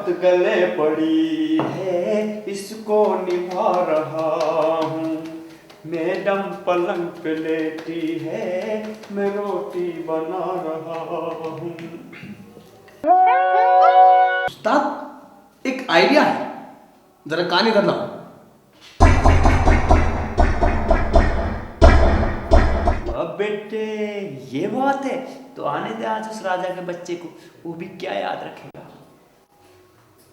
वक्त गले पड़ी है, इसको निभा रहा हूँ। मैडम पलंग पे लेटी है, मैं रोटी बना रहा हूँ। उस्ताद एक आइडिया है, जरा कान इधर लाओ। अब बेटे ये बात है, तो आने दे आज उस राजा के बच्चे को, वो भी क्या याद रखेगा।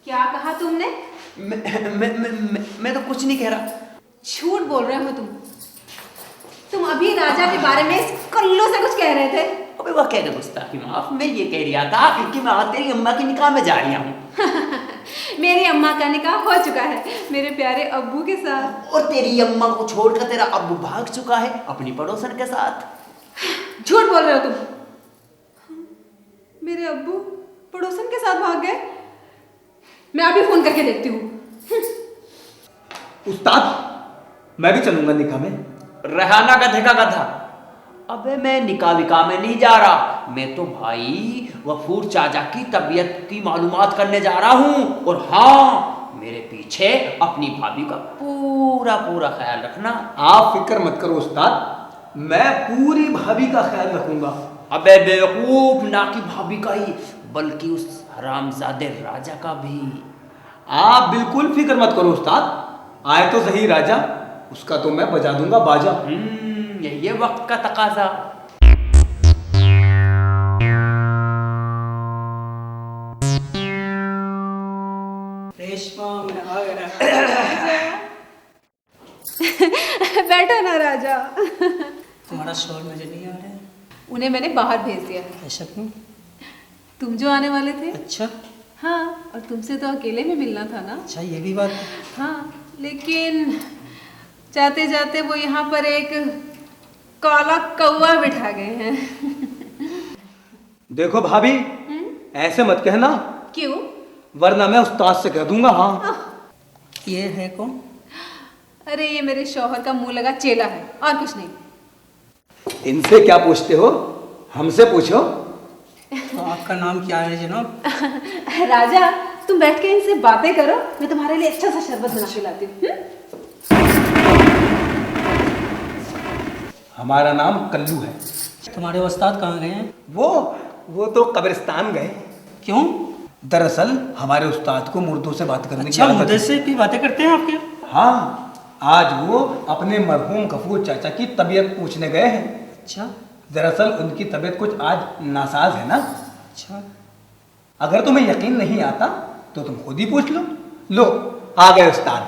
क्या कहा तुमने? मैं तो कुछ नहीं कह रहा। झूठ बोल रहे हो तुम अभी राजा के बारे में इस कल्लू से कुछ कह रहे थे। अबे वह क्या गुस्ताखी माफ, मैं ये कह रहा था कि मैं तेरी अम्मा की निकाह में जा रही हूँ। मेरी अम्मा का निकाह हो चुका है मेरे प्यारे अब्बू के साथ। और तेरी अम्मा को छोड़कर तेरा अब्बू भाग चुका है अपनी पड़ोसन के साथ। झूठ बोल रहे हो तुम। मेरे अब्बू पड़ोसन के साथ भाग गए? मैं अभी फोन करके देखती हूँ। उस्ताद मैं भी चलूंगा निकाह में। रहना गधे का गधा। अबे मैं निकाह विकाह में नहीं जा रहा, मैं तो भाई गफूर चाचा की तबीयत की मालूमात करने जा रहा हूँ। और हाँ, मेरे पीछे अपनी भाभी का पूरा पूरा ख्याल रखना। आप फिक्र मत करो उस्ताद, मैं पूरी भाभी का ख्याल रखूंगा। अबे बेवकूफ, ना कि भाभी का ही बल्कि उस हरामजादे राजा का भी। आप बिल्कुल फिक्र मत करो उस्ताद, आए तो सही राजा, उसका तो मैं बजा दूंगा बाजा। ये वक्त का तकाजा। रेशमा मैं आ गया। बैठो ना राजा। तुम्हारा शोर मुझे नहीं आ रहा है। उन्हें मैंने बाहर भेज दिया है। ऐसा क्यों? तुम जो आने वाले थे। अच्छा हाँ, और तुमसे तो अकेले में मिलना था ना। अच्छा, ये भी बात है। हाँ, लेकिन जाते जाते वो यहाँ पर एक काला कौवा बिठा गए हैं। देखो भाभी, ऐसे मत कहना, क्यों? वरना मैं उस्ताद से कह दूंगा। हाँ ये है कौन? अरे ये मेरे शौहर का मुंह लगा चेला है, और कुछ नहीं। इनसे क्या पूछते हो, हमसे पूछो। तो आपका नाम क्या है जनाब? राजा तुम बैठ के इनसे बातें करो, मैं तुम्हारे लिए अच्छा सा शरबत बना के लाती हूँ। हमारा नाम कल्लू है। तुम्हारे उस्ताद कहाँ गए हैं? वो तो कब्रिस्तान गए। क्यों? दरअसल हमारे उस्ताद को मुर्दों से बात करने अच्छा, की आदत मुझे है। से भी बातें करते हैं आपके? हाँ, आज वो अपने मरहूम गफूर चाचा की तबीयत पूछने गए हैं। अच्छा दरअसल उनकी तबीयत कुछ आज नासाज है ना। अच्छा, अगर तुम्हें यकीन नहीं आता तो तुम खुद ही पूछ लो। लो आ गए उस्ताद।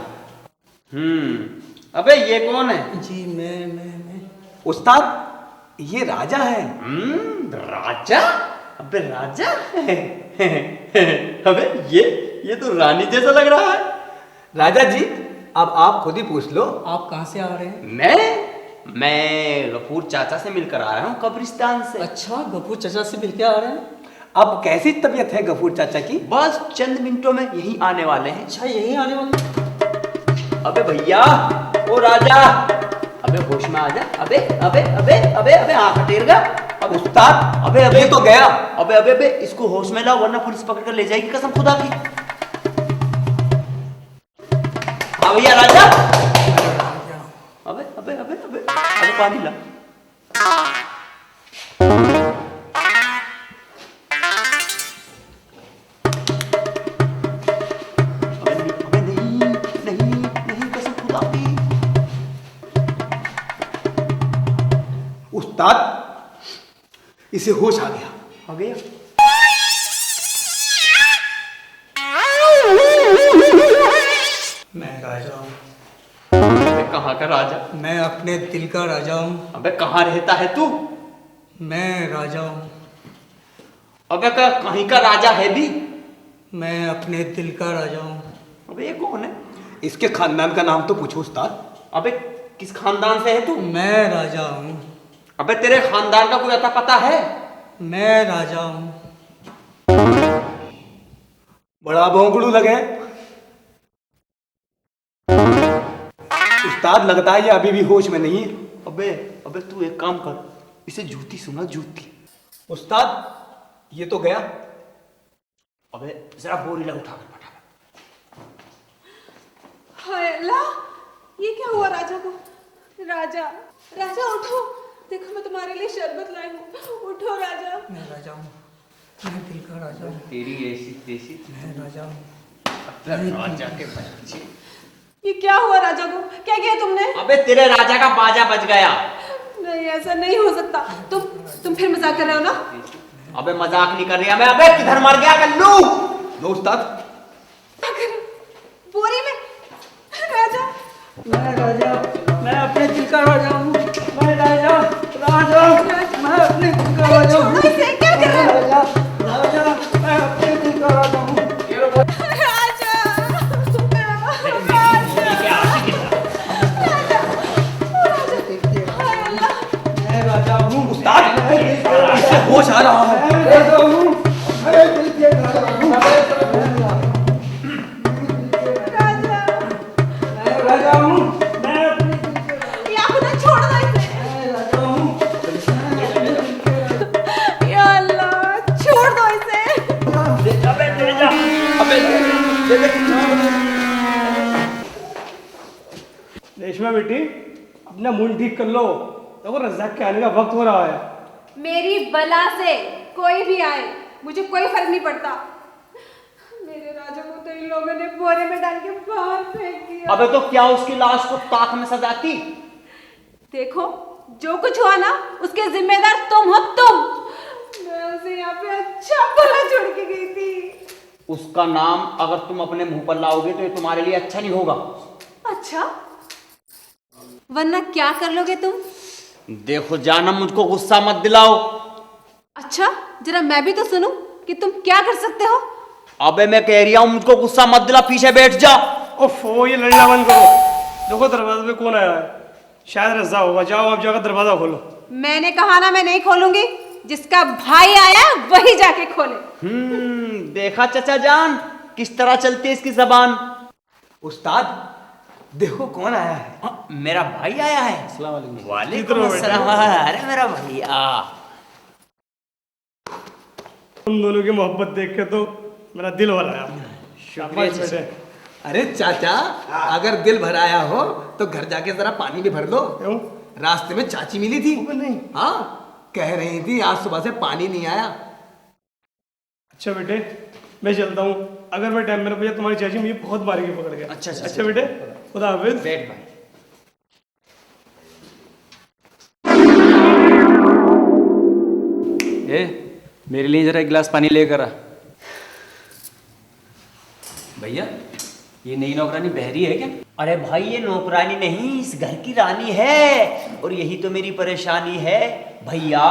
अबे ये कौन है? जी मैं उस्ताद ये राजा है। राजा? अबे राजा? अबे ये तो रानी जैसा लग रहा है। राजा जी अब आप खुद ही पूछ लो। आप कहाँ से आ रहे हैं? मैं गफूर चाचा से मिलकर आ रहा हूँ कब्रिस्तान से। अच्छा, गफूर चाचा से मिलके आ रहे हैं। अब कैसी तबीयत है गफूर चाचा की? बस चंद मिनटों में यहीं आने वाले हैं। अच्छा, यही आने वाले। अबे भैया, ओ राजा, अबे होश में आ जा। अबे अबे अबे अबे अबे आँख टेरगा। अब उस्ताद अबे अबे ये तो गया। अबे अबे अबे इसको होश में लाओ, वरना पुलिस पकड़ कर ले जाएगी कसम खुदा की। हाँ भैया राजा। अबे अबे अबे अबे अबे पानी ला। अबे नहीं नहीं नहीं कसम खुदा की। उस्ताद इसे होश आ गया। आ गया? मैं राजा हूँ। अबे कहाँ का राजा? मैं अपने दिल का राजा हूँ। अबे कहाँ रहता है तू? मैं राजा हूँ। अबे कहीं का राजा है भी? मैं अपने दिल का राजा हूँ। अबे ये कौन है? इसके खानदान का नाम तो पूछो उस्ताद। अबे किस खानदान से है तू? मैं राजा हूँ। अबे तेरे खानदान का कोई अता पता है? मैं राजा हूँ। बड़ा भोंकड़ू लगे। उस्ताद लगता है ये अभी भी होश में नहीं है। अबे अबे तू एक काम कर, इसे जूती सुना, जूती। उस्ताद ये तो गया। अबे जरा बोरीला उठा कर फटाफट। हाय अल्लाह, ये क्या हुआ राजा को? राजा, राजा उठो, देखो मैं तुम्हारे लिए शरबत लाई हूँ, उठो राजा। मैं राजा हूँ, मैं दिल का राजा हूँ, तेरी ऐसी तैसी मैं राजा हूँ। राजा के बच्चे। ये क्या हुआ राजा को? क्या किया तुमने? अबे तेरे राजा का बाजा बज गया। नहीं, ऐसा नहीं हो सकता। तुम फिर मजाक कर रहे हो ना? अबे मजाक नहीं कर रही मैं। अबे किधर मर गया कल्लू? लो उस्ताद। बोरी में राजा। मैं राजा, मैं अपने दिल का राजा हूँ, मैं राजा, राजा, मैं अपने दिल का राजा हूँ। छोड़ो इसे, क्या कर रहे हो? राजा, राजा, मैं अपने दिल का राजा हूँ। राजा, ये क्या आशिक है? हाय अल्लाह, मैं राजा हूँ उस्ताद, इससे होश आ रहा है। मैं राजा हूँ, मैं दिल के राजा हूँ। राजा, मैं राजा हूँ, मैं अपने दिल के या खुदा छोड़ दो इसे। मैं राजा हूँ, मैं अपने दिल के राजा या अल्लाह, छोड़ दो इसे। अबे तेरे जा। अबे रेशमा बेटी, अपना मूड ठीक कर लो। देखो रज़ाक के आने का वक्त हो रहा है। मेरी बला से कोई भी आए, मुझे कोई फर्क नहीं पड़ता। मेरे राजा को तो इन लोगों ने बोरे में डाल के बाहर फेंक दिया। अबे तो क्या उसकी लाश को ताक में सजाती? देखो, जो कुछ हुआ ना, उसके जिम्मेदार तुम हो, तुम। मैं उसे यहाँ पे अच्छा भला छोड़ के गई थी। उसका नाम अगर तुम अपने मुंह पर लाओगे तो ये तुम्हारे लिए अच्छा नहीं होगा। अच्छा, वरना क्या कर लोगे तुम? देखो जानम, मुझको गुस्सा मत दिलाओ। अच्छा, जरा मैं भी तो सुनूं कि तुम क्या कर सकते हो। अबे मैं कह रही हूँ मुझको गुस्सा मत दिला, पीछे बैठ जा। ओफो, ये लड़ना बंद करो। देखो दरवाजे पे कौन आया है? शायद रज़ा होगा। जाओ आप जाकर दरवाजा खोलो। मैंने कहा ना, मैं नहीं खोलूंगी। जिसका भाई आया वही जाके खोले। देखा चचा जान किस तरह चलती है इसकी जबान। उस्ताद, देखो कौन आया है। मेरा भाई आया है। इधर वालेकुम हो बेटा। अस्सलाम। अरे मेरा भैया। तुम दोनों की मोहब्बत देख के तो मेरा दिल भर आया। शाबाश शुक्रिया बेटे। अरे चाचा, अगर दिल भर आया हो तो घर जाके जरा पानी भी भर लो। क्यों? रास्ते में चाची मिली थी। नहीं। हाँ, कह रही थी आज सुबह से पानी नहीं आया। अच्छा बेटे, मैं चलता हूँ। अगर मैं टाइम मेरे भैया तुम्हारी चाची मुझे बहुत बारीकी पकड़ गया। अच्छा, अच्छा, अच्छा बेटे, खुदा हाफिज। बैठ भाई। ए, मेरे लिए जरा एक गिलास पानी लेकर आ। भैया, ये नई नौकरानी बहरी है क्या? अरे भाई ये नौकरानी नहीं, इस घर की रानी है। और यही तो मेरी परेशानी है भैया।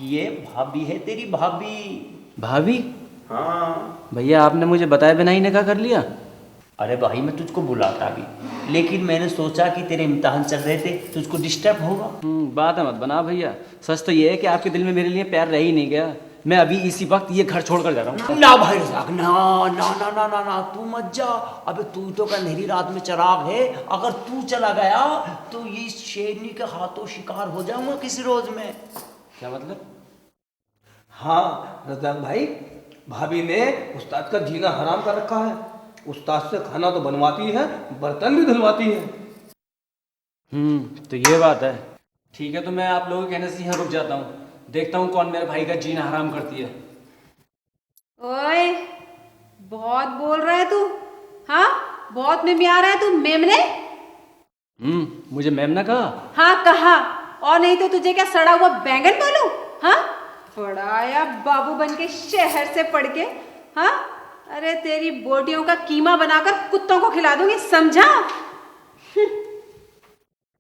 ये भाभी है तेरी भाभी। भाभी? हाँ। भैया आपने मुझे बताए बिना ही निकाह कर लिया? अरे भाई मैं तुझको बुलाता भी, लेकिन मैंने सोचा कि तेरे इम्तिहान चल रहे थे, तुझको डिस्टर्ब होगा। बात है मत बना भैया। सच तो ये है कि आपके दिल में मेरे लिए प्यार रह ही नहीं गया। मैं अभी इसी वक्त ये घर छोड़कर जा रहा हूँ। ना भाई रज़ाक, ना ना ना ना ना ना, तू मत जा। अबे तू तो का अंधेरी रात में चिराग है। अगर तू चला गया तो ये शेरनी के हाथों शिकार हो जाऊंगा किसी रोज में। क्या मतलब? हाँ रज़ाक भाई, भाभी ने उस्ताद का जीना हराम कर रखा है। उस्ताद से खाना तो बनवाती है, बर्तन भी धुलवाती है। तो ये बात है। ठीक है, तो मैं आप लोगों के कहने से यहाँ रुक जाता हूँ। देखता हूँ कौन मेरे भाई का जीना हराम करती है। ओए, बहुत बोल रहा है तू। हाँ, बहुत मेमिया रहा है तू, मेमने। मुझे मैम ने कहा? हाँ कहा, और नहीं तो तुझे क्या सड़ा हुआ बैंगन बोलूं? हाँ, पढ़ाया बाबू बन के शहर से पढ़ के। हाँ, अरे तेरी बोटियों का कीमा बनाकर कुत्तों को खिला दूंगी, समझा?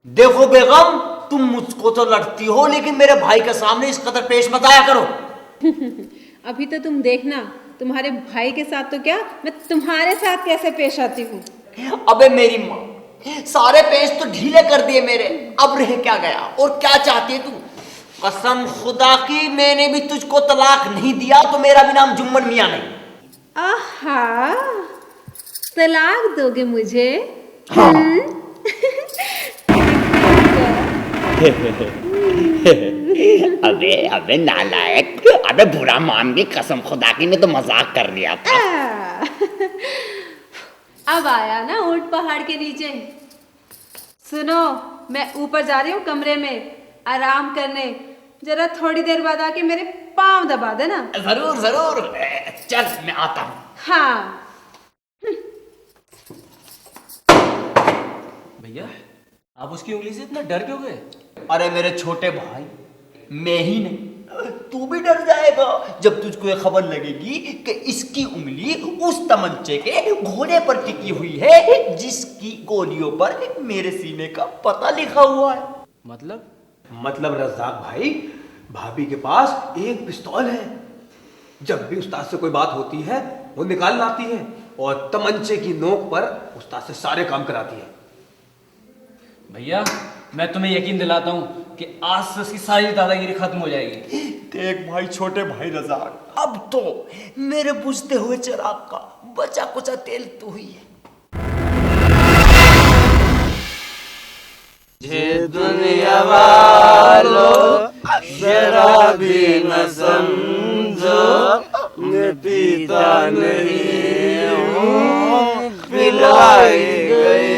देखो बेगम, तुम मुझको तो लड़ती हो, लेकिन मेरे भाई के सामने इस कदर पेश मत आया करो। अभी तो तुम देखना, तुम्हारे भाई के साथ तो क्या, मैं तुम्हारे साथ कैसे पेश आती हूँ। अबे मेरी माँ, सारे पेश तो ढीले कर दिए मेरे। अब रह क्या गया? और क्या चाहती है तू? कसम खुदा की, मैंने भी तुझको तलाक नहीं दिया तो मेरा भी नाम जुम्मन मियाँ नहीं। आहा, तलाक दोगे मुझे? हाँ। अबे अबे नालायक, अबे बुरा मान गई कसम खुदा की, मैं तो मजाक कर रहा था। अब आया ना ऊंट पहाड़ के नीचे। सुनो, मैं ऊपर जा रही हूँ कमरे में आराम करने, जरा थोड़ी देर बाद आके मेरे पाँव दबा देना। जरूर जरूर, चल मैं आता हूँ। हाँ। भैया आप उसकी उंगली से इतना डर क्यों गए? अरे मेरे छोटे भाई, मैं ही नहीं, तू भी डर जाएगा जब तुझको ये खबर लगेगी कि इसकी उंगली उस तमंचे के घोड़े पर टिकी हुई है जिसकी गोलियों पर मेरे सीने का पता लिखा हुआ है। मतलब रज़ाक भाई, भाभी के पास एक पिस्तौल है। जब भी उस्ताद से कोई बात होती है वो निकाल लाती है और तमंचे की नोक पर उस्ताद से सारे काम कराती है। भैया मैं तुम्हें यकीन दिलाता हूँ कि आज से उसकी सारी दादागिरी खत्म हो जाएगी। देख भाई छोटे भाई रज़ाक, अब तो मेरे बुझते हुए चिराग का बचा कुचा तेल तू ही है। ये दुनिया वालों जरा भी न समझो, मैं पीता नहीं हूँ, पिलाई गई।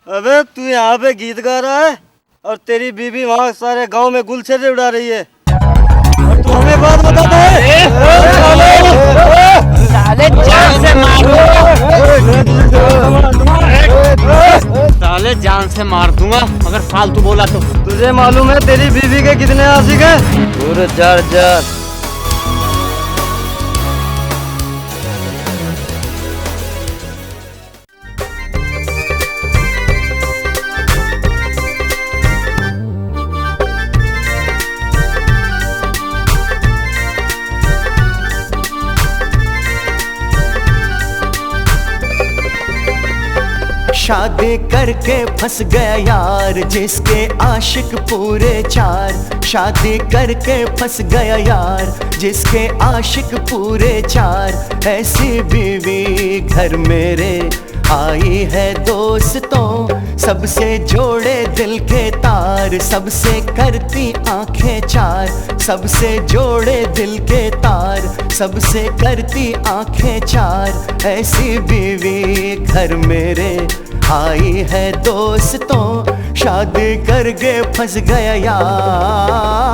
अबे तू यहाँ पे गीत गा रहा है और तेरी बीबी वहाँ सारे गांव में गुलछर्रे उड़ा रही है, और तू हमें बात बताता है? साले जान से मारो, साले जान से मार दूंगा अगर फालतू बोला तो। तुझे मालूम है तेरी बीवी के कितने आशिक हैं? पूरे 4,000। शादी करके फंस गया यार जिसके आशिक पूरे 4। शादी करके फंस गया यार जिसके आशिक पूरे 4। ऐसी बीवी घर मेरे आई है दोस्तों, सबसे जोड़े दिल के तार, सबसे करती आंखें 4। सबसे जोड़े दिल के तार, सबसे करती आंखें 4। ऐसी बीवी घर मेरे आई है दोस्तों, शादी करके फंस गया यार।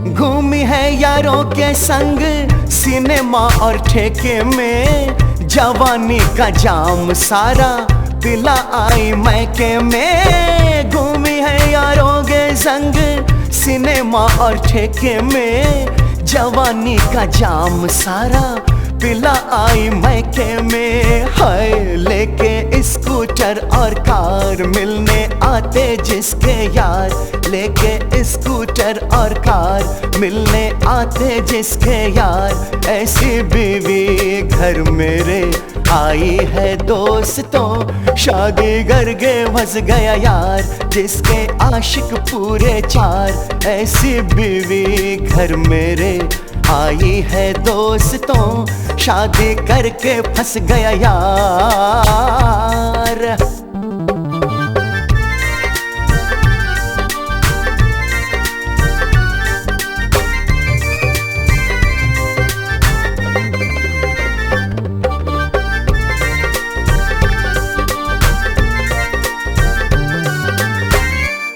घूमी है यारों के संग सिनेमा और ठेके में, जवानी का जाम सारा पिला आई मैके में। घूमी है यारों के संग सिनेमा और ठेके में, जवानी का जाम सारा पिला आई मैके में। हाय लेके स्कूटर और कार मिलने आते जिसके यार, लेके स्कूटर और कार मिलने आते जिसके यार। ऐसी बीवी घर मेरे आई है दोस्तों, शादी करके फंस गया यार जिसके आशिक पूरे 4। ऐसी बीवी घर मेरे आई है दोस्तों, शादी करके फंस गया यार।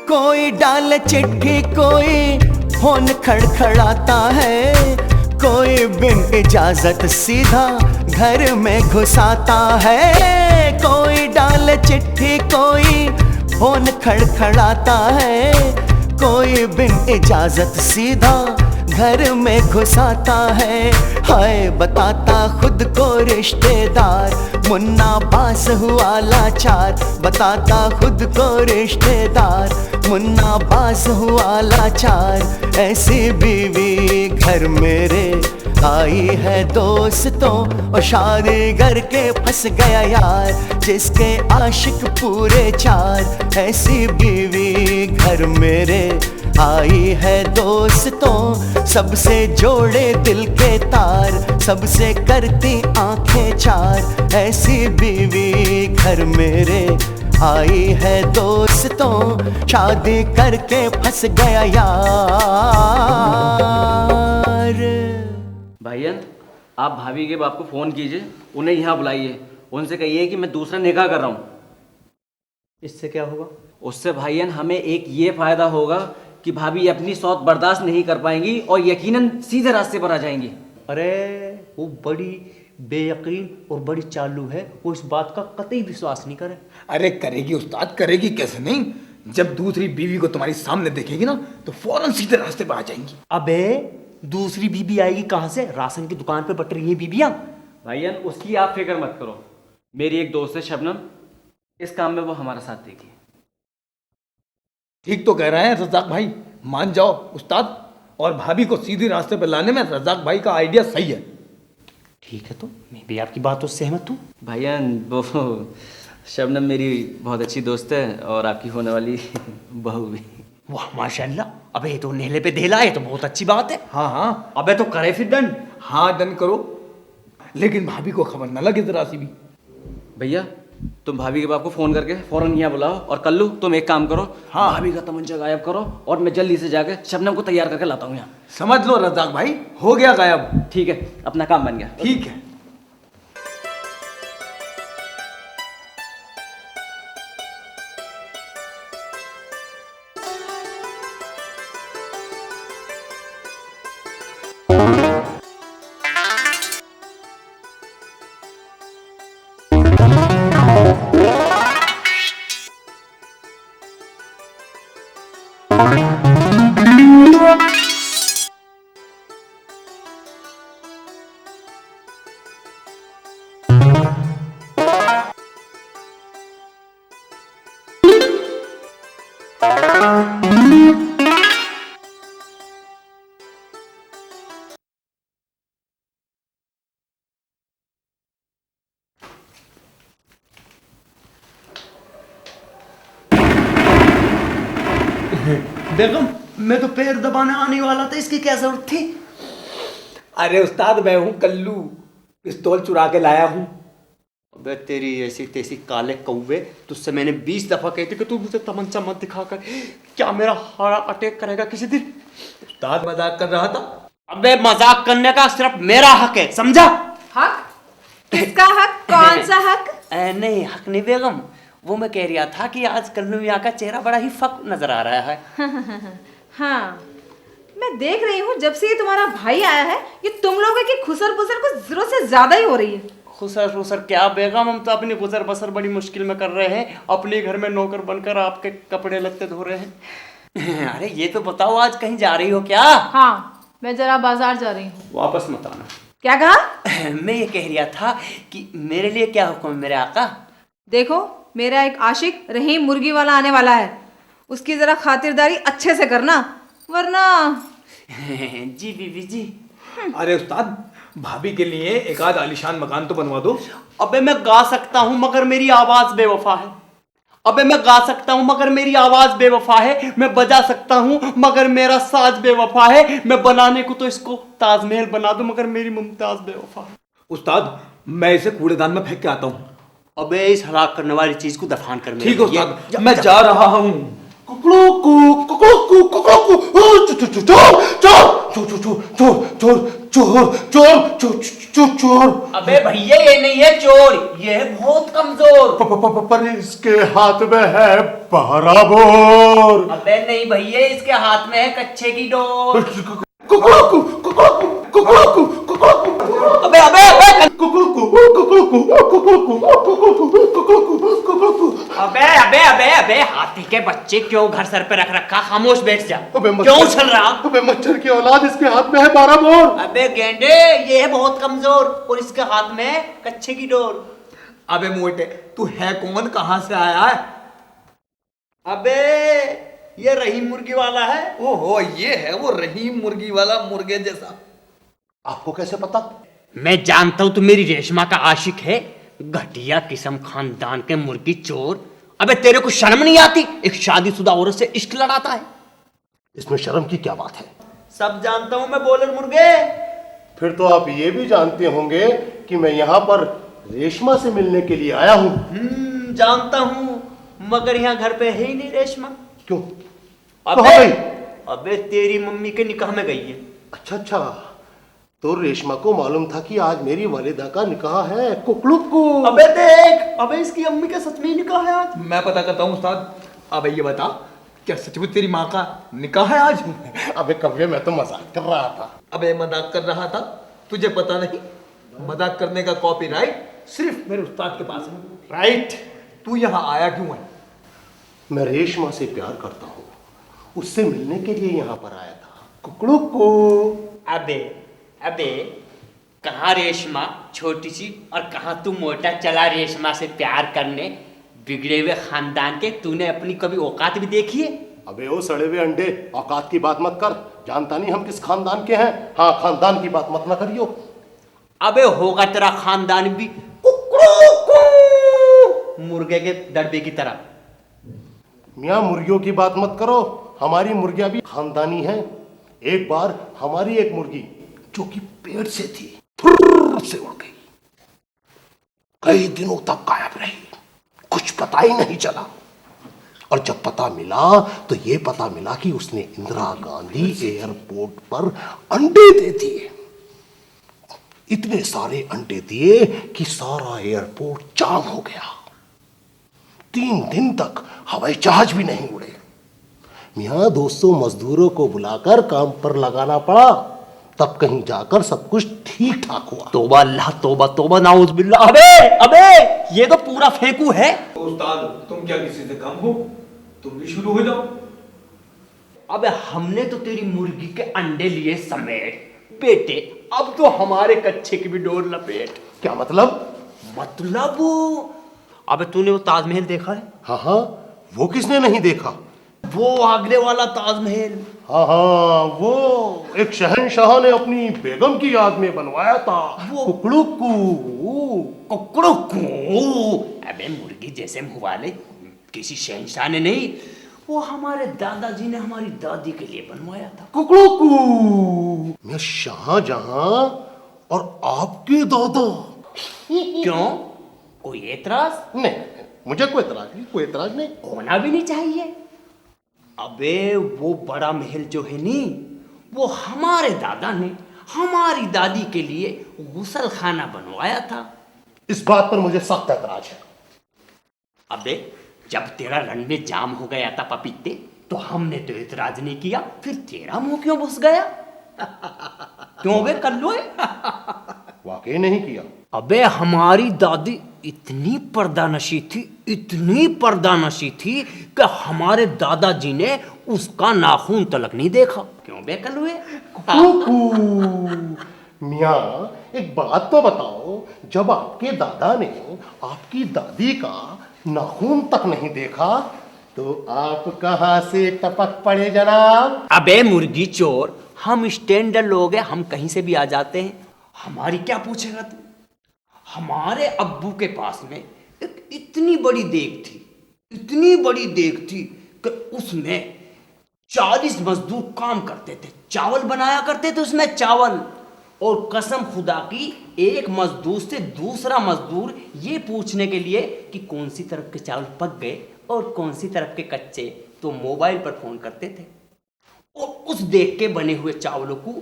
कोई डाल चिट्ठी, कोई फोन खड़खड़ाता है, कोई बिन इजाजत सीधा घर में घुसाता है। कोई डाल चिट्ठी, कोई फोन खड़खड़ाता है, कोई बिन इजाजत सीधा घर में घुसाता है। हाय बताता खुद को रिश्तेदार, मुन्ना बास हुआ लाचार। बताता खुद को रिश्तेदार, मुन्ना बास हुआ लाचार। ऐसी बीवी घर मेरे आई है दोस्तों और शादी करके फंस गया यार, जिसके आशिक पूरे चार, ऐसी बीवी घर मेरे आई है दोस्तों। सबसे जोड़े दिल के तार, सबसे करती आंखें चार, ऐसी बीवी घर मेरे आई है दोस्तों। शादी करके फंस गया यार। भाईजान, आप भाभी के बाप को फ़ोन कीजिए, उन्हें यहाँ बुलाइए, उनसे कहिए कि मैं दूसरा निकाह कर रहा हूँ। इससे क्या होगा? उससे भाईजान हमें एक ये फ़ायदा होगा कि भाभी अपनी सौत बर्दाश्त नहीं कर पाएंगी और यकीनन सीधे रास्ते पर आ जाएंगी। अरे वो बड़ी बेयकीन और बड़ी चालू है, वो इस बात का कतई विश्वास नहीं करे। अरे करेगी उस्ताद, करेगी कैसे नहीं। जब दूसरी बीवी को तुम्हारी सामने देखेगी ना तो फौरन सीधे रास्ते पर आ जाएंगी। अबे दूसरी बीबी आएगी कहाँ से? राशन की दुकान पे बट रही है बीबियां। भाईजान उसकी आप फिक्र मत करो, मेरी एक दोस्त है शबनम, इस काम में वो हमारा साथ देगी। ठीक तो कह रहे हैं रज़ाक भाई, मान जाओ उस्ताद, और भाभी को सीधे रास्ते पर लाने में रज़ाक भाई का आइडिया सही है। ठीक है, तो मैं भी आपकी बातों से सहमत हूँ। भाईजान वो शबनम मेरी बहुत अच्छी दोस्त है और आपकी होने वाली बहू भी। वाह माशाल्लाह, अबे ये तो नेले पे धेला है, तो बहुत अच्छी बात है। हाँ हाँ अबे तो करे फिर डन। हाँ डन करो, लेकिन भाभी को खबर न लगे जरा सी भी। भैया तुम भाभी के बाप को फ़ोन करके फ़ौरन यहाँ बुलाओ, और कल्लू तुम एक काम करो, हाँ भाभी का तमंचा गायब करो और मैं जल्दी से जाके शबनम को तैयार करके लाता हूँ यहाँ। समझ लो रज़ाक भाई, हो गया गायब। ठीक है, अपना काम बन गया। ठीक है। बेगम, मैं तो पैर दबाने आने वाला था, इसकी क्या जरूरत थी? अरे उस्ताद मैं हूँ कल्लू, पिस्तौल चुरा के लाया हूँ। अबे तेरी ऐसी तैसी काले कौवे, तुझसे मैंने 20 दफा कही थी कि तू मुझे तमंचा मत दिखाकर, क्या मेरा हार्ट अटैक करेगा किसी दिन? उस्ताद मजाक कर रहा था। अबे मजाक करने का सिर्फ मेरा हक है, समझा? हक? किसका हक? कौन सा हक? नहीं हक नहीं बेगम, वो मैं कह रहा था कि आज कल्लू मियाँ का चेहरा बड़ा ही फक नजर आ रहा है। हाँ, मैं देख रही हूँ जब से ये तुम्हारा भाई आया है, ये तुम लोगों की खुसर पुसर कुछ जरूरत से ज्यादा ही हो रही है। खुसर फुसर क्या बेगम, हम तो अपनी गुजर बसर बड़ी मुश्किल में कर रहे हैं, अपने घर में नौकर बनकर आपके कपड़े लत्ते धो रहे हैं। अरे ये तो बताओ, आज कहीं जा रही हो क्या? हाँ, मैं जरा बाजार जा रही हूँ। वापस मत आना। क्या कहा? मैं ये कह रहा था कि मेरे लिए क्या हुक्म है मेरे आका? देखो, मेरा एक आशिक रहीम मुर्गी वाला आने वाला है, उसकी जरा खातिरदारी अच्छे से करना, वरना। जी बीबी जी। अरे उस्ताद, भाभी के लिए एक आध आलीशान मकान तो बनवा दो। अबे मैं गा सकता हूँ मगर मेरी आवाज बेवफा है। अबे मैं गा सकता हूँ मगर मेरी आवाज बेवफा है। मैं बजा सकता हूँ मगर मेरा साज बेवफा है। मैं बनाने को तो इसको ताजमहल बना दूं मगर मेरी मुमताज बेवफा है। उस्ताद मैं इसे कूड़ेदान में फेंक के आता हूँ। अबे इस हलाक करने वाली चीज को दफन कर। ठीक है उस्ताद, मैं जा रहा हूँ। अबे भैया ये नहीं है चोर, ये है बहुत कमजोर। पर इसके हाथ में है बराबर। अबे नहीं भैया, इसके हाथ में है कच्चे की डोर। अबे अबे अबे अबे अबे अबे हाथी के बच्चे क्यों घर सर पे रख रखा? खामोश बैठ जा। क्यों उछल रहा? अबे मच्छर की औलाद, इसके हाथ में है 12 मोर। अबे गेंडे, ये है बहुत कमजोर और इसके हाथ में है कच्चे की डोर। अबे मोटे, तू है कौन, कहाँ से आया है? अबे ये रहीम मुर्गी वाला है। ओहो, ये है वो रहीम मुर्गी वाला, मुर्गे जैसा। आपको कैसे पता? मैं जानता हूं तू मेरी रेशमा का आशिक है, घटिया किस्म खानदान के मुर्गी चोर। अबे तेरे को शर्म नहीं आती? एक शादीशुदा औरत से इश्क लड़ाता है। इसमें शर्म की क्या बात है? सब जानता हूं मैं बॉलर मुर्गे। फिर तो आप ये भी जानते होंगे कि मैं यहाँ पर रेशमा से मिलने के लिए आया हूँ। जानता हूं, मगर यहाँ घर पे है ही नहीं रेशमा। क्यों? अबे कहाँ गई? अबे तेरी मम्मी के निकाह में गई है। अच्छा अच्छा, तो रेशमा को मालूम था कि आज मेरी वालिदा का निकाह है। कुकड़ुकू। अबे देख, अबे इसकी अम्मी का सच में ही निकाह है आज। मैं पता करता हूँ उस्ताद। अब ये बता, क्या सचमुच तेरी माँ का निकाह है आज? अबे कव्वे, मैं तो मजाक कर रहा था। अबे मजाक कर रहा था? तुझे पता नहीं, मजाक करने का कॉपीराइट सिर्फ मेरे उस्ताद के पास है। राइट। तू यहाँ आया क्यों है? मैं रेशमा से प्यार करता हूँ, उससे मिलने के लिए यहाँ पर आया था। कुकड़ुकू। अबे अबे कहाँ रेशमा छोटी सी और कहाँ तू मोटा चला रेशमा से प्यार करने? बिगड़े हुए खानदान के, तूने अपनी कभी औकात भी देखी है? अबे ओ सड़े हुए अंडे, औकात की बात मत कर। जानता नहीं हम किस खानदान के हैं। हाँ, खानदान की बात मत ना करियो। अबे होगा तेरा खानदान भी मुर्गे के दड़बे की तरह। मियाँ, मुर्गियों की बात मत करो। हमारी मुर्गियां भी खानदानी हैं। एक बार हमारी एक मुर्गी जो कि पेड़ से थी, फुर्र से उड़ गई। कई दिनों तक गायब रही, कुछ पता ही नहीं चला। और जब पता मिला तो ये पता मिला कि उसने इंदिरा गांधी एयरपोर्ट पर अंडे दे दिए। इतने सारे अंडे दिए कि सारा एयरपोर्ट जाम हो गया। 3 दिन तक हवाई जहाज भी नहीं उड़े। मियाँ, 200 मजदूरों को बुलाकर काम पर लगाना पड़ा, तब कहीं जाकर सब कुछ ठीक ठाक हुआ। तोबा अल्लाह, तोबा तोबा, नाउज बिल्लाह। अबे अबे ये तो पूरा फेंकू है। उस्ताद, तुम क्या किसी से कम हो? तुम भी शुरू हो जाओ। अबे हमने तो तेरी मुर्गी के अंडे लिए समेट बेटे, अब तो हमारे कच्चे की भी डोर लपेट। क्या मतलब? मतलब अबे तूने वो ताजमहल देखा है? हाँ हाँ, वो किसने नहीं देखा? वो आगरे वाला ताजमहल। हाँ हाँ, वो एक शहंशाह ने अपनी बेगम की याद में बनवाया था। वो कुकड़ुकू। कुकड़ुकू। अबे मुर्गी जैसे मुंह वाले किसी शहंशाह ने नहीं, वो हमारे दादाजी ने हमारी दादी के लिए बनवाया था। कुकड़ुकू। मैं शाहजहां और आपके दादा। क्यों, कोई एतराज? नहीं, मुझे कोई एतराज नहीं, कोई एतराज नहीं। होना भी नहीं चाहिए। अबे वो बड़ा महल जो है नी, वो हमारे दादा ने हमारी दादी के लिए गुसल खाना बनवाया था। इस बात पर मुझे सख्त एतराज है। अबे जब तेरा रनवे जाम हो गया था पपीते, तो हमने तो एतराज नहीं किया, फिर तेरा मुंह क्यों घुस गया? क्यों बे कल्लू? वाकई नहीं किया। अबे हमारी दादी इतनी पर्दानशी थी, इतनी पर्दानशी थी कि हमारे दादाजी ने उसका नाखून तलक नहीं देखा। क्यों बे कल्लुए? मियाँ, एक बात तो बताओ, जब आपके दादा ने आपकी दादी का नाखून तक नहीं देखा, तो आप कहां से टपक पड़े जनाब? अबे मुर्गी चोर, हम स्टैंडर्ड लोग हैं, हम कहीं से भी आ जाते हैं। हमारी क्या पूछेगा तू? हमारे अब्बू के पास में एक इतनी बड़ी देग थी, इतनी बड़ी देग थी कि उसमें 40 मजदूर काम करते थे, चावल बनाया करते थे उसमें चावल। और कसम खुदा की, एक मजदूर से दूसरा मजदूर ये पूछने के लिए कि कौन सी तरफ के चावल पक गए और कौन सी तरफ के कच्चे, तो मोबाइल पर फोन करते थे। और उस देख के बने हुए चावलों को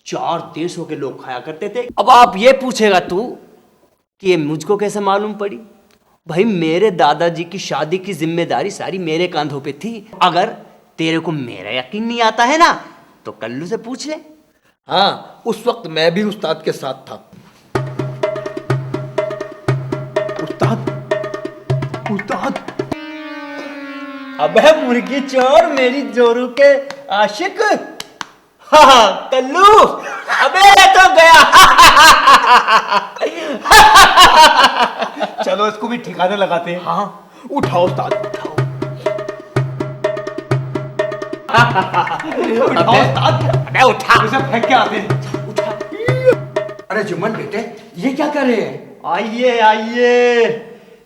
4 देशों के लोग खाया करते थे। अब आप ये पूछेगा तू कि ये मुझको कैसे मालूम पड़ी? भाई मेरे दादाजी की शादी की जिम्मेदारी सारी मेरे कंधों पे थी। अगर तेरे को मेरा यकीन नहीं आता है ना, तो कल्लू से पूछ ले। हाँ, उस वक्त मैं भी उस्ताद के साथ था। उस्ताद, उस्ताद। अबे मुर्गी चोर, मेरी जोरू के आशिक। हाँ कल्लू, अबे तो गया। चलो इसको भी ठिकाने लगाते हैं। हाँ, उठाओ उस्ताद, उठाओ। उठाओ उस्ताद, अबे उठा, इसे फेंक के आते हैं। उठा। अरे जुम्मन बेटे, ये क्या कर रहे हैं? आइए आइए,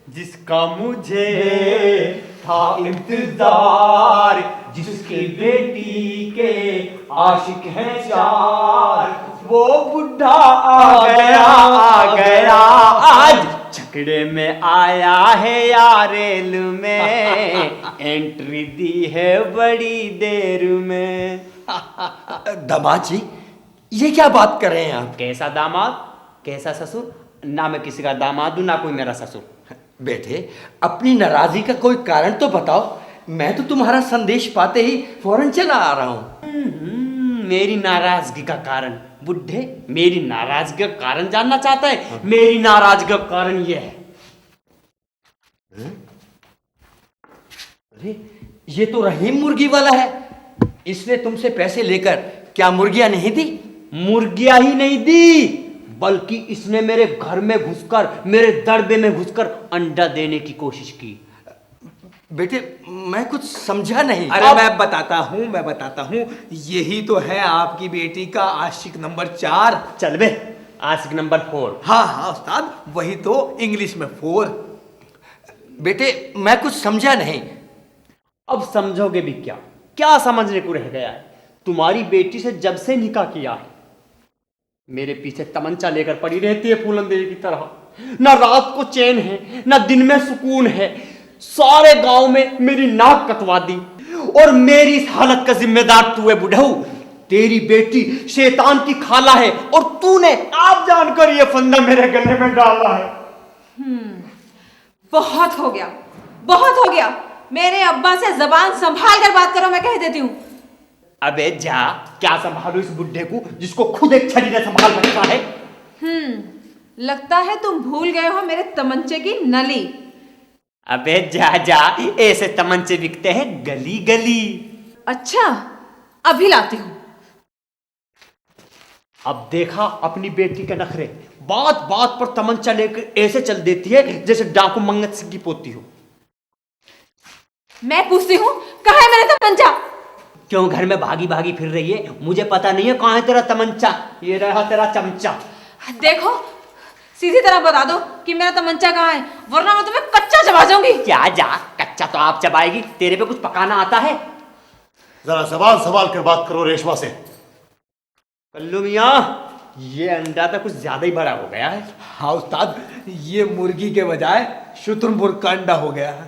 जिसका मुझे था इंतजार, जिसकी बेटी के आशिक हैं चार, वो बुढ़ा आ गया आज, छकड़े में आया है यारेल में, एंट्री दी है बड़ी देर में। दामाद जी, ये क्या बात कर रहे हैं आप? कैसा दामाद, कैसा ससुर? ना मैं किसी का दामाद हूं, ना कोई मेरा ससुर। बेटे, अपनी नाराजगी का कोई कारण तो बताओ। मैं तो तुम्हारा संदेश पाते ही फौरन चला आ रहा हूँ। मेरी नाराजगी का कारण? बुढ़े, मेरी नाराजगी का कारण जानना चाहता है? मेरी नाराजगी का कारण यह है। अरे, ये तो रहीम मुर्गी वाला है। इसने तुमसे पैसे लेकर क्या मुर्गियां नहीं दी? मुर्गियां ही नहीं दी, बल्कि इसने मेरे घर में घुसकर, मेरे दड़बे में घुसकर अंडा देने की कोशिश की। बेटे, मैं कुछ समझा नहीं। अरे मैं बताता हूँ, यही तो है आपकी बेटी का आशिक नंबर 4। चल बे, आशिक नंबर 4। हाँ उस्ताद, वही तो, इंग्लिश में 4। बेटे, मैं कुछ समझा नहीं। अब समझोगे भी क्या? क्या समझने को रह गया है? तुम्हारी बेटी से जब से निकाह किया है, मेरे पीछे तमंचा लेकर पड़ी रहती है फूलन देवी की तरह। ना रात को चैन है, ना दिन में सुकून है। सारे गांव में मेरी नाक कटवा दी, और मेरी इस हालत का जिम्मेदार तू है बुढ़ऊ। तेरी बेटी शैतान की खाला है, और तूने आप जानकर ये फंदा मेरे गले में डाला है। बहुत हो गया, बहुत हो गया। मेरे अब्बा से जबान संभाल कर बात करो, मैं कह देती हूँ। अबे जा, क्या संभालू इस बुढ़े को जिसको खुद एक छड़ी ने संभाल रखा है? लगता है तुम भूल गए हो मेरे तमंचे की नली। अबे जा जा, ऐसे तमंचे बिकते हैं गली गली। अच्छा, अभी लाती हूँ। अब देखा अपनी बेटी के नखरे, बात बात पर तमंचा लेकर ऐसे चल देती है जैसे डाकू मंगत सिंह की पोती हो। मैं पूछती हूँ, कहाँ है मेरा तमंचा? क्यों घर में भागी भागी फिर रही है? मुझे पता नहीं है कहाँ है तेरा तमंचा। ये रहा तेरा चमचा। देखो, सीधी तरह बता दो कि मेरा तमंचा कहाँ है, वरना मैं तुम्हें कच्चा चबा जाऊंगी। क्या जा, कच्चा तो आप चबाएगी, तेरे पे कुछ पकाना आता है? जरा जबान संभाल कर बात करो रेशमा से। कल्लू मियाँ, ये अंडा तो कुछ ज्यादा ही बड़ा हो गया है। हाँ उस्ताद, ये मुर्गी के बजाय शुतुरमुर्ग का अंडा हो गया है।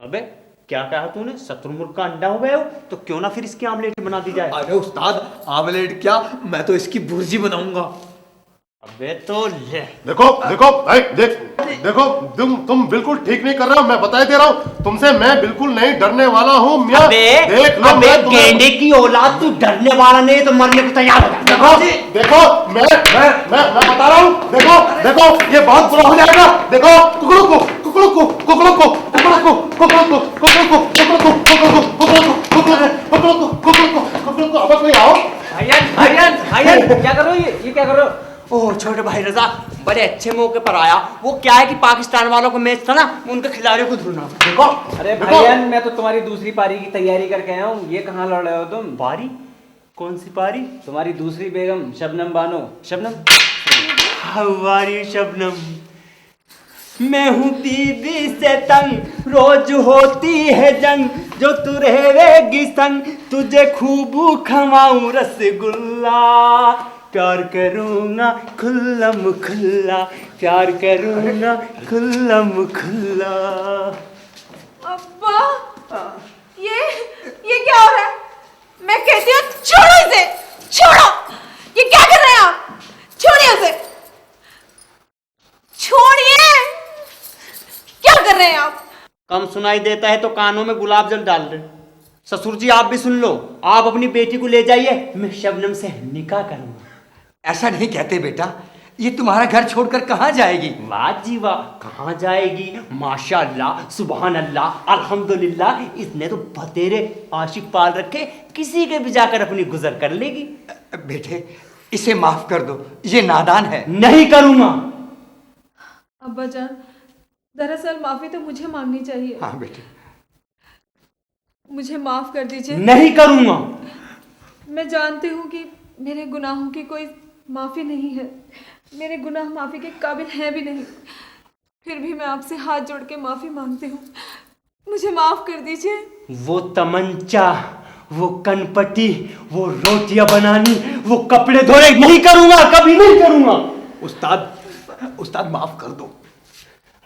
अबे क्या कहा तूने? शुतुरमुर्ग का अंडा हो गया हो? तो क्यों ना फिर इसकी आमलेट बना दी जाए। अरे उस्ताद, आमलेट क्या, मैं तो इसकी भुर्जी बनाऊंगा। अबे तो ले। देखो देखो भाई, देखो तुम बिल्कुल ठीक नहीं कर रहे हो। मैं बताए दे रहा हूँ तुमसे, मैं बिल्कुल नहीं डरने वाला हूँ मियां। देख लो, अबे गेंडे की औलाद, तू डरने वाला नहीं तो मरने को तैयार हो जा। देखो मैं बता रहा हूँ। देखो ये बहुत बुरा हो जाएगा। देखो कुकड़ों को अब नहीं आओ। क्या करो ये क्या करो? ओह छोटे भाई रजा, बड़े अच्छे मौके पर आया। वो क्या है कि पाकिस्तान वालों को मैच था ना, उनके खिलाड़ियों को ढूंढना। देखो अरे भाईजान, मैं तो तुम्हारी दूसरी पारी की तैयारी करके आया हूँ। ये कहाँ लड़ रहे हो तुम? पारी? कौन सी पारी? तुम्हारी दूसरी बेगम शबनम बानो। शबनम, हमारी शबनम, मैं हूँ बीबी से तंग, रोज होती है जंग, जो तू रहेगी संग, तुझे खूब खवाऊं रसगुल्ला, प्यार करूँगा खुल्लम खुल्ला, प्यार करूँगा खुल्लम खुल्ला। अब्बा, ये क्या हो रहा है? मैं कहती हूँ छोड़ो इसे, छोड़ो। ये क्या कर रहे हैं आप? छोड़िए उसे, छोड़िए। क्या कर रहे हैं आप? कम सुनाई देता है तो कानों में गुलाब जल डाल रहे। ससुर जी आप भी सुन लो, आप अपनी बेटी को ले जाइए, मैं शबनम से निकाह करूंगा। ऐसा नहीं कहते बेटा, ये तुम्हारा घर छोड़कर कहाँ जाएगी? वाह जी वाह, कहाँ जाएगी? माशाअल्लाह, सुबहान अल्लाह, अल्हम्दुलिल्लाह, इसने तो बतेरे आशिक पाल रखे, किसी के भी जाकर अपनी गुजर कर लेगी। बेटे, इसे माफ कर दो, ये नादान है। नहीं करूंगा। अब्बा जान, दरअसल माफी तो मुझे मांगनी चाहिए। हाँ बेटे, मुझे माफ कर दीजिए। नहीं करूंगा। मैं जानती हूँ कि मेरे गुनाहों की कोई माफी नहीं है, मेरे गुनाह माफी के काबिल हैं भी नहीं, फिर भी मैं आपसे हाथ जोड़ के माफी मांगती हूँ, मुझे माफ कर दीजिए। वो तमंचा, वो कनपट्टी, वो रोटियां बनानी, वो कपड़े धोने नहीं करूंगा, कभी नहीं करूंगा। उस्ताद माफ कर दो।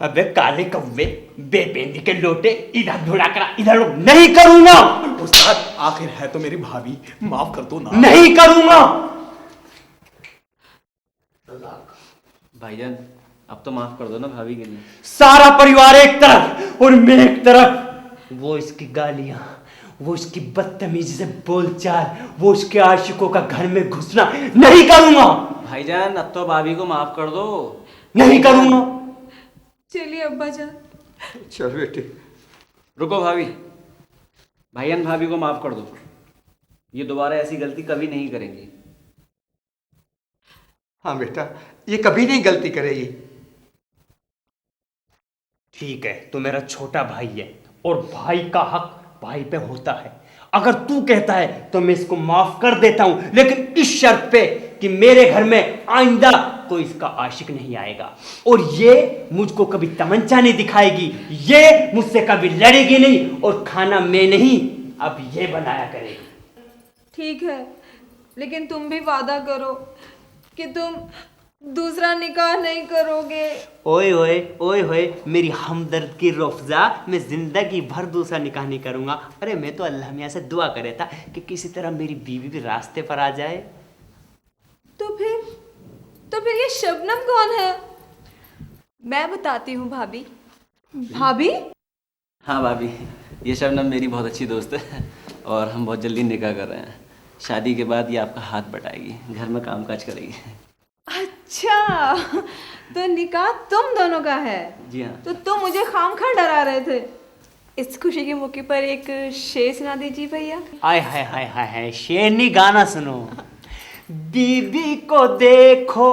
अबे काले कौवे, बेपेंदी के लोटे, इधर धुला करा इधर नहीं करूंगा। उस्ताद आखिर है तो मेरी भाभी, माफ कर दो ना। नहीं करूंगा। भाईजान अब तो माफ कर दो ना भाभी के लिए। सारा परिवार एक तरफ और मैं एक तरफ। वो इसकी गालियां, वो इसकी बदतमीजी से बोलचाल, वो उसके आशिकों का घर में घुसना नहीं करूंगा। भाईजान अब तो भाभी को माफ कर दो। नहीं करूंगा। चलिए अब्बा जान। चल बेटे। रुको भाभी, भाईजान भाभी को माफ कर दो, ये दोबारा ऐसी गलती कभी नहीं करेंगी। हाँ बेटा, ये कभी नहीं गलती करेगी। ठीक है, तो मेरा छोटा भाई है और भाई का हक भाई पे होता है। अगर तू कहता है तो मैं इसको माफ कर देता हूं, लेकिन इस शर्त पे कि मेरे घर में आइंदा कोई इसका आशिक नहीं आएगा और ये मुझको कभी तमंचा नहीं दिखाएगी, ये मुझसे कभी लड़ेगी नहीं और खाना मैं नहीं अब ये बनाया करेगी। ठीक है, लेकिन तुम भी वादा करो कि तुम दूसरा निकाह नहीं करोगे। ओए ओए ओए होए, मेरी हमदर्द की रोफजा, मैं जिंदगी भर दूसरा निकाह नहीं करूंगा। अरे मैं तो अल्लाह मियां से दुआ करे था कि किसी तरह मेरी बीवी भी रास्ते पर आ जाए। तो फिर ये शबनम कौन है? मैं बताती हूँ भाभी। भाभी? हाँ भाभी, ये शबनम मेरी बहुत अच्छी दोस्त है और हम बहुत जल्दी निकाह कर रहे हैं। शादी के बाद ये आपका हाथ बटाएगी, घर में काम काज करेगी। अच्छा, तो निकाह तुम दोनों का है? जी हाँ। तो तुम मुझे खामखा डरा रहे थे। इस खुशी के मौके पर एक शेर सुना दीजिए भैया। आय हाय हाय हाय हाय, शेरनी गाना सुनो। बीबी को देखो,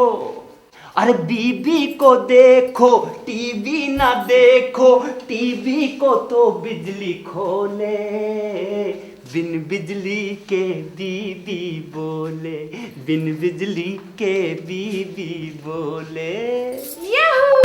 अरे बीबी को देखो, टीवी ना देखो, टीवी को तो बिजली खोले, बिन बिजली के बीबी बोले, बिन बिजली के बीबी बोले। याहू!